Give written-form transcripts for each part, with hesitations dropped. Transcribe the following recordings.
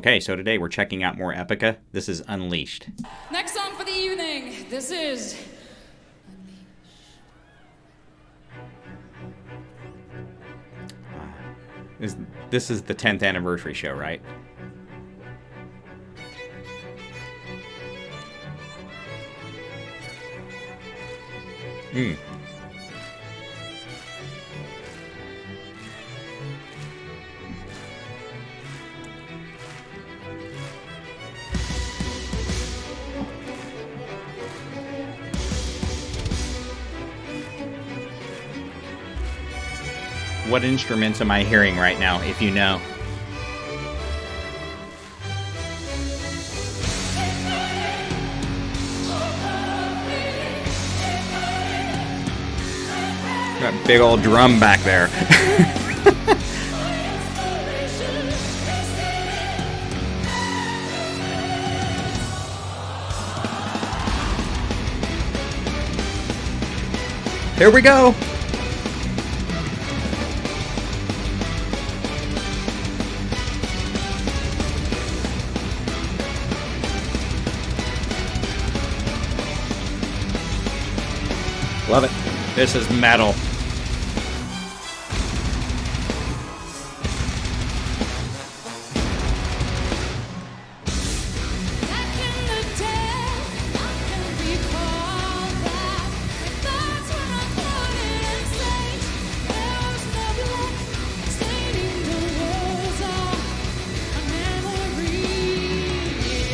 Okay, so today we're checking out more Epica. This is Unleashed. Next song for the evening. This is This is the 10th anniversary show, right? Hmm. What instruments am I hearing right now, if you know? That big old drum back there. Here we go. Love it. This is metal.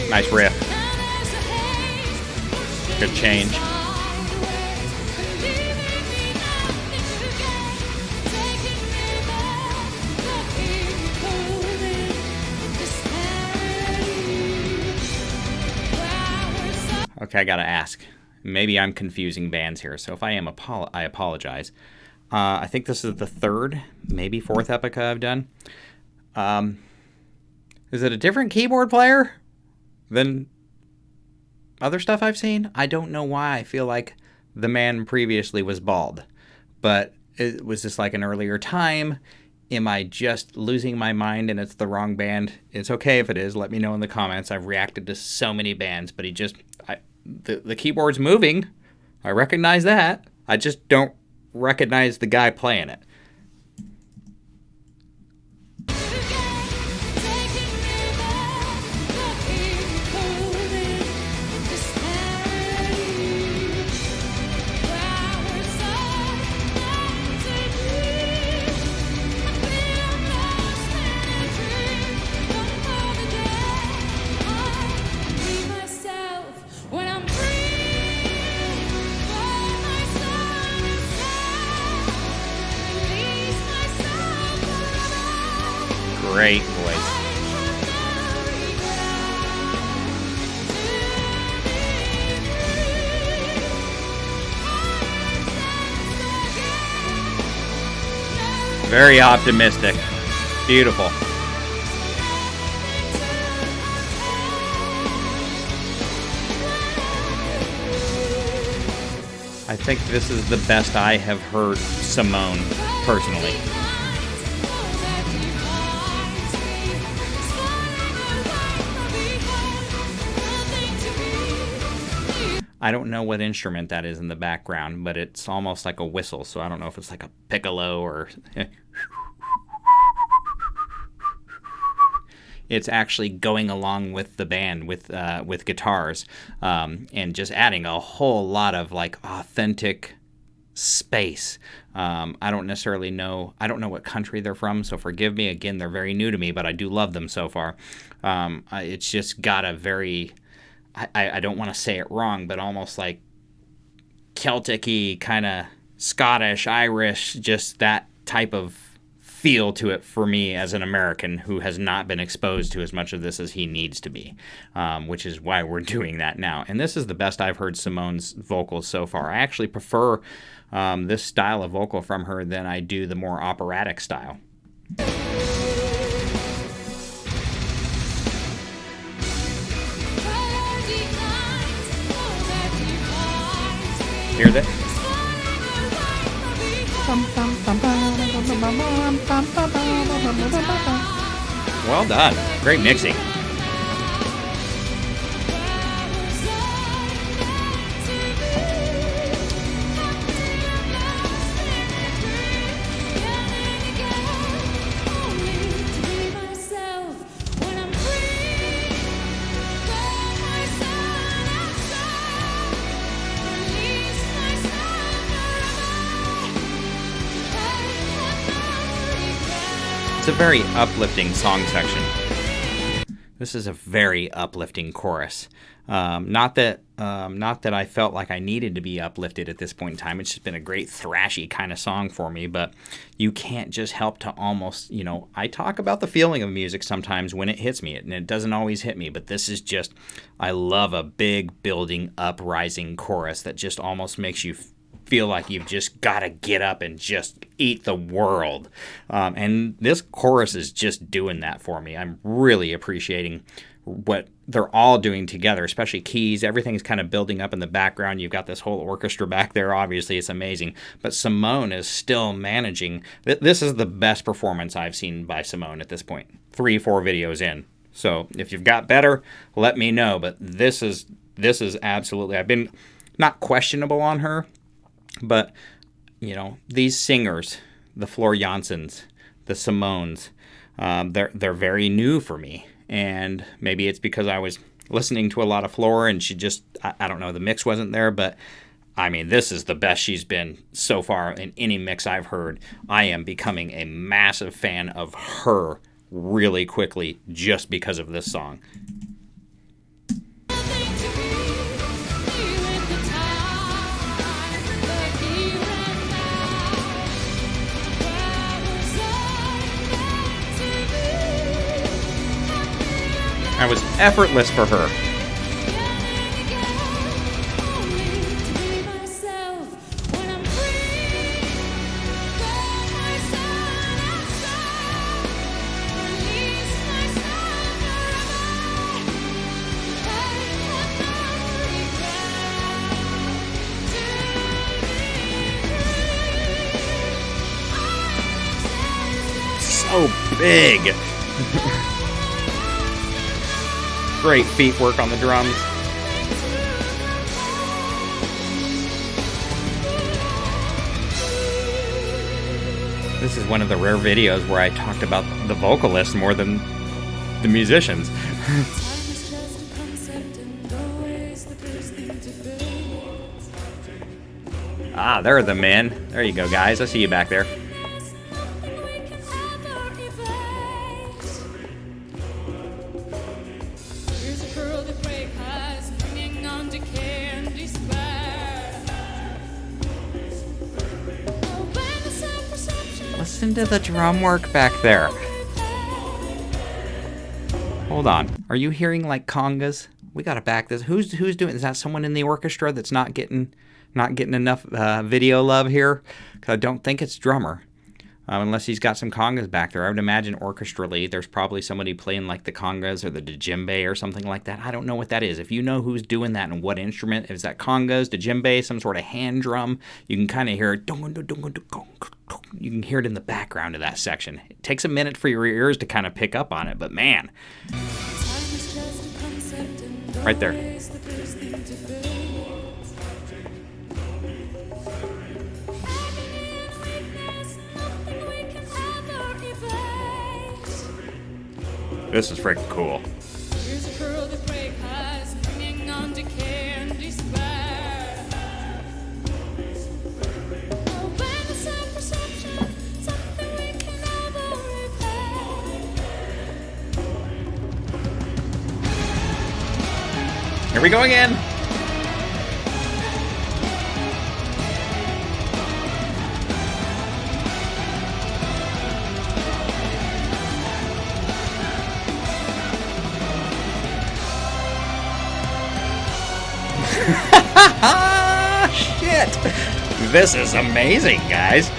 Nice riff. Good change. Okay, I gotta ask. Maybe I'm confusing bands here, so if I am, I apologize. I think this is the third, maybe fourth Epica I've done. Is it a different keyboard player than other stuff I've seen? I don't know why I feel like the man previously was bald, but was this like an earlier time? Am I just losing my mind and it's the wrong band? It's okay if it is. Let me know in the comments. I've reacted to so many bands, but the keyboard's moving. I recognize that. I just don't recognize the guy playing it. Great voice. Very optimistic. Beautiful. I think this is the best I have heard Simone personally. I don't know what instrument that is in the background, but it's almost like a whistle, so I don't know if it's like a piccolo or... It's actually going along with the band with guitars, and just adding a whole lot of like authentic space. I don't necessarily know. I don't know what country they're from, so forgive me. Again, they're very new to me, but I do love them so far. It's just got a very... I don't want to say it wrong, but almost like Celtic-y, kind of Scottish, Irish, just that type of feel to it for me as an American who has not been exposed to as much of this as he needs to be, which is why we're doing that now. And this is the best I've heard Simone's vocals so far. I actually prefer this style of vocal from her than I do the more operatic style. Hear that? Well done. Great mixing. It's a very uplifting song section. This is a very uplifting chorus. Not that I felt like I needed to be uplifted at this point in time. It's just been a great thrashy kind of song for me, but you can't just help to almost, I talk about the feeling of music sometimes when it hits me, and it doesn't always hit me, but this is just, I love a big building uprising chorus that just almost makes you feel like you've just got to get up and just eat the world. And this chorus is just doing that for me. I'm really appreciating what they're all doing together, especially keys. Everything's kind of building up in the background. You've got this whole orchestra back there. Obviously, it's amazing. But Simone is still managing. This is the best performance I've seen by Simone at this point. 3-4 videos in. So if you've got better, let me know. But this is absolutely, I've been not questionable on her, but, these singers, the Floor Janssens, the Simones, they're very new for me. And maybe it's because I was listening to a lot of Floor and she just, I don't know, the mix wasn't there. But, I mean, this is the best she's been so far in any mix I've heard. I am becoming a massive fan of her really quickly just because of this song. That was effortless for her. So big. Great feet work on the drums. This is one of the rare videos where I talked about the vocalists more than the musicians. Ah, there are the men. There you go, guys. I see you back there. Listen to the drum work back there. Hold on. Are you hearing like congas? We gotta back this. Who's doing? Is that someone in the orchestra that's not getting enough video love here? Because I don't think it's drummer, unless he's got some congas back there. I would imagine orchestrally, there's probably somebody playing like the congas or the djembe or something like that. I don't know what that is. If you know who's doing that and what instrument, is that congas, djembe, some sort of hand drum? You can kind of hear it. You can hear it in the background of that section. It takes a minute for your ears to kind of pick up on it, but man. Right there. This is freaking cool. Here we go again. Shit! This is amazing, guys.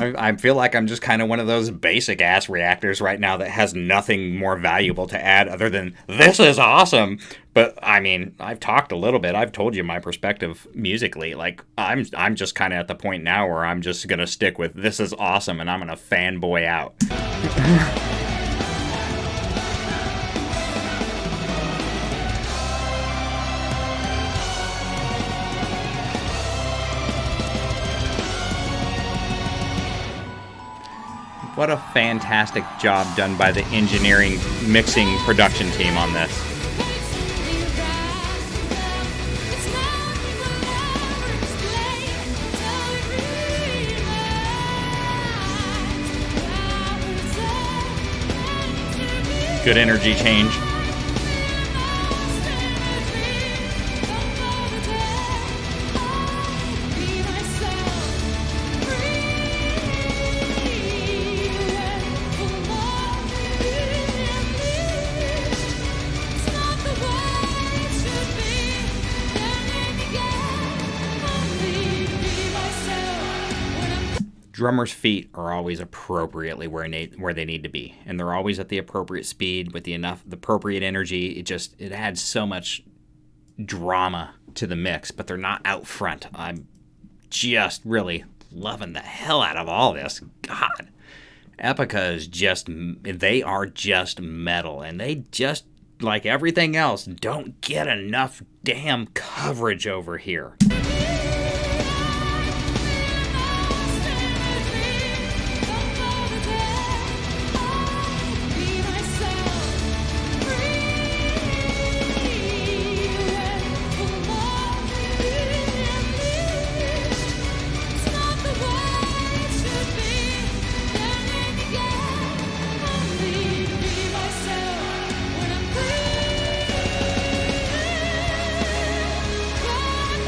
I feel like I'm just kind of one of those basic ass reactors right now that has nothing more valuable to add other than this is awesome. But I mean, I've talked a little bit. I've told you my perspective musically. Like I'm just kind of at the point now where I'm just gonna stick with this is awesome, and I'm gonna fanboy out. What a fantastic job done by the engineering, mixing, production team on this. Good energy change. Drummers' feet are always appropriately where they need to be, and they're always at the appropriate speed with the appropriate energy. It adds so much drama to the mix, but they're not out front. I'm just really loving the hell out of all this. God, Epica they are just metal, and they just, like everything else, don't get enough damn coverage over here.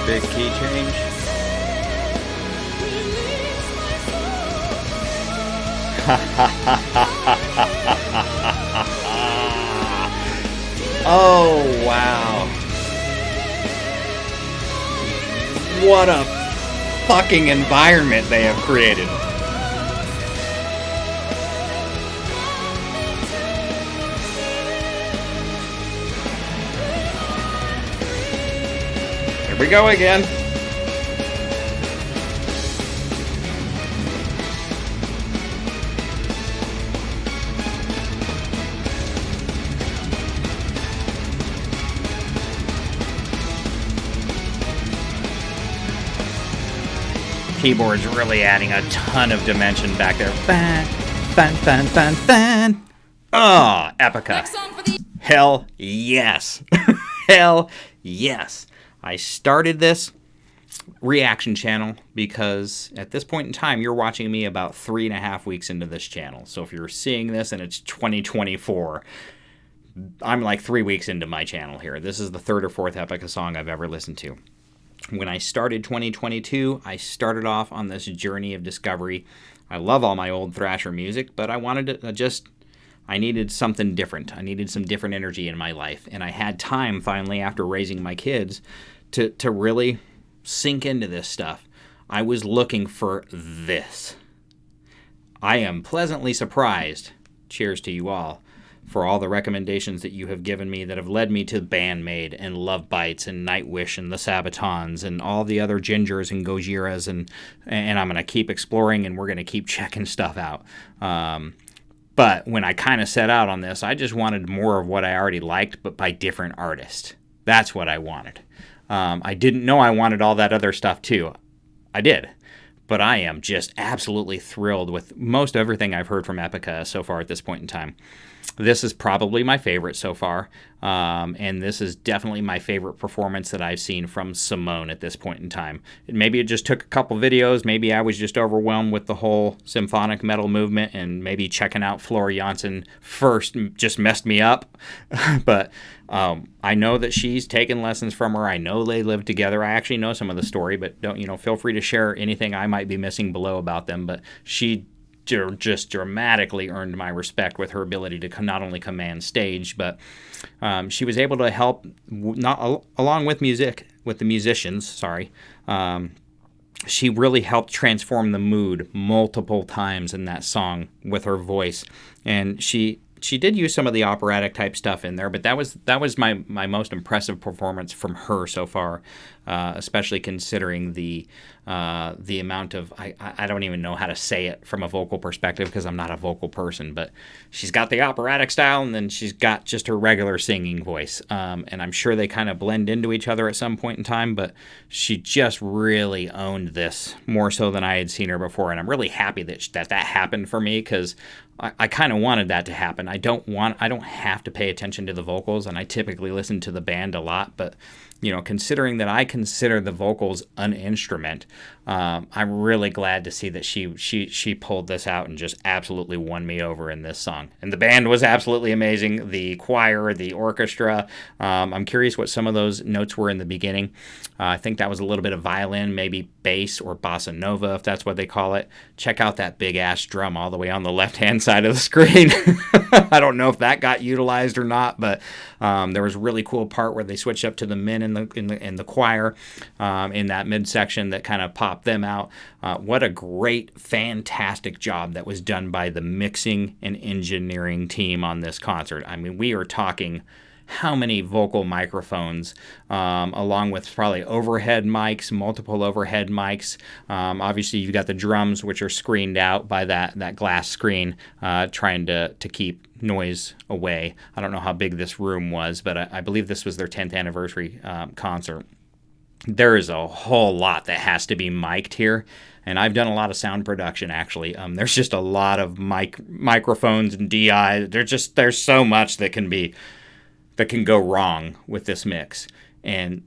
Big key change. Oh, wow. What a fucking environment they have created. Here we go again. Keyboard's really adding a ton of dimension back there. Fan, fan, fan, fan, fan. Oh, Epica. Hell yes. Hell yes. I started this reaction channel because at this point in time, you're watching me about 3.5 weeks into this channel. So if you're seeing this and it's 2024, I'm like 3 weeks into my channel here. This is the third or fourth Epica song I've ever listened to. When I started 2022, I started off on this journey of discovery. I love all my old Thrasher music, but I wanted to I needed something different. I needed some different energy in my life. And I had time finally after raising my kids to really sink into this stuff. I was looking for this. I am pleasantly surprised, cheers to you all, for all the recommendations that you have given me that have led me to Bandmade and Love Bites and Nightwish and the Sabatons and all the other Gingers and Gojiras, and I'm going to keep exploring and we're going to keep checking stuff out. But when I kind of set out on this, I just wanted more of what I already liked, but by different artists. That's what I wanted. I didn't know I wanted all that other stuff too. I did. But I am just absolutely thrilled with most everything I've heard from Epica so far at this point in time. This is probably my favorite so far, and this is definitely my favorite performance that I've seen from Simone at this point in time. Maybe it just took a couple videos, maybe I was just overwhelmed with the whole symphonic metal movement, and maybe checking out Flora Jansen first just messed me up, but I know that she's taken lessons from her. I know they live together. I actually know some of the story, but don't, feel free to share anything I might be missing below about them, but she just dramatically earned my respect with her ability to not only command stage, but she was able to help along with the musicians. She really helped transform the mood multiple times in that song with her voice, and she did use some of the operatic type stuff in there, but that was my most impressive performance from her so far, especially considering the amount of I don't even know how to say it from a vocal perspective because I'm not a vocal person, but she's got the operatic style and then she's got just her regular singing voice, and I'm sure they kind of blend into each other at some point in time, but she just really owned this more so than I had seen her before, and I'm really happy that happened for me because I kind of wanted that to happen. I don't have to pay attention to the vocals, and I typically listen to the band a lot, but considering that I consider the vocals an instrument, I'm really glad to see that she pulled this out and just absolutely won me over in this song. And the band was absolutely amazing. The choir, the orchestra. I'm curious what some of those notes were in the beginning. I think that was a little bit of violin, maybe bass or bossa nova, if that's what they call it. Check out that big ass drum all the way on the left-hand side of the screen. I don't know if that got utilized or not, but there was a really cool part where they switched up to the men in the choir in that midsection that kind of popped them out. What a great, fantastic job that was done by the mixing and engineering team on this concert. I mean, we are talking how many vocal microphones, along with probably overhead mics, multiple overhead mics. Obviously, you've got the drums, which are screened out by that glass screen, trying to keep noise away. I don't know how big this room was, but I believe this was their 10th anniversary concert. There is a whole lot that has to be mic'd here. And I've done a lot of sound production, actually. There's just a lot of microphones and DI. There's so much that can go wrong with this mix. And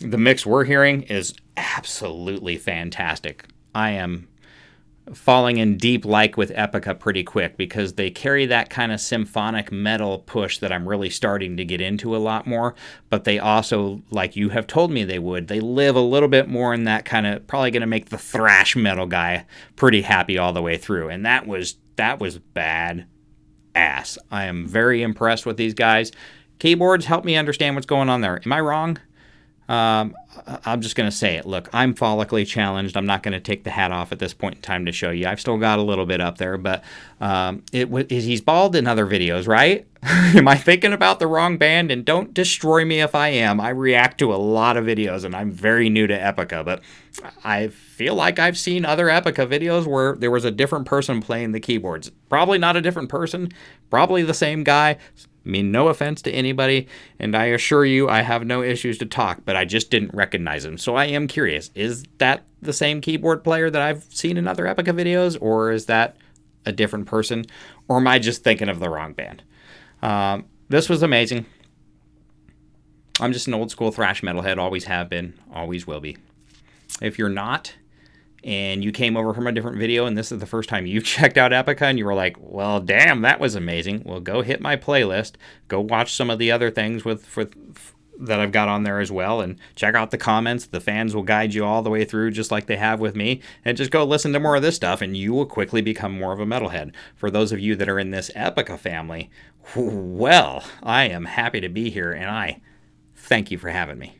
the mix we're hearing is absolutely fantastic. I am falling in deep like with Epica pretty quick because they carry that kind of symphonic metal push that I'm really starting to get into a lot more, but they also, like you have told me they would, they live a little bit more in that kind of, probably going to make the thrash metal guy pretty happy all the way through. And that was bad ass. I am very impressed with these guys. Keyboards, help me understand what's going on there. Am I wrong? I'm just going to say it. Look, I'm follically challenged. I'm not going to take the hat off at this point in time to show you. I've still got a little bit up there, but he's bald in other videos, right? Am I thinking about the wrong band? And don't destroy me if I am. I react to a lot of videos, and I'm very new to Epica, but I feel like I've seen other Epica videos where there was a different person playing the keyboards. Probably not a different person, probably the same guy. I mean, no offense to anybody, and I assure you I have no issues to talk, but I just didn't recognize him. So I am curious, is that the same keyboard player that I've seen in other Epica videos, or is that a different person, or am I just thinking of the wrong band? This was amazing. I'm just an old school thrash metalhead, always have been, always will be. If you're not, and you came over from a different video and this is the first time you checked out Epica and you were like, well, damn, that was amazing. Well, go hit my playlist. Go watch some of the other things that I've got on there as well, and check out the comments. The fans will guide you all the way through just like they have with me. And just go listen to more of this stuff and you will quickly become more of a metalhead. For those of you that are in this Epica family, well, I am happy to be here and I thank you for having me.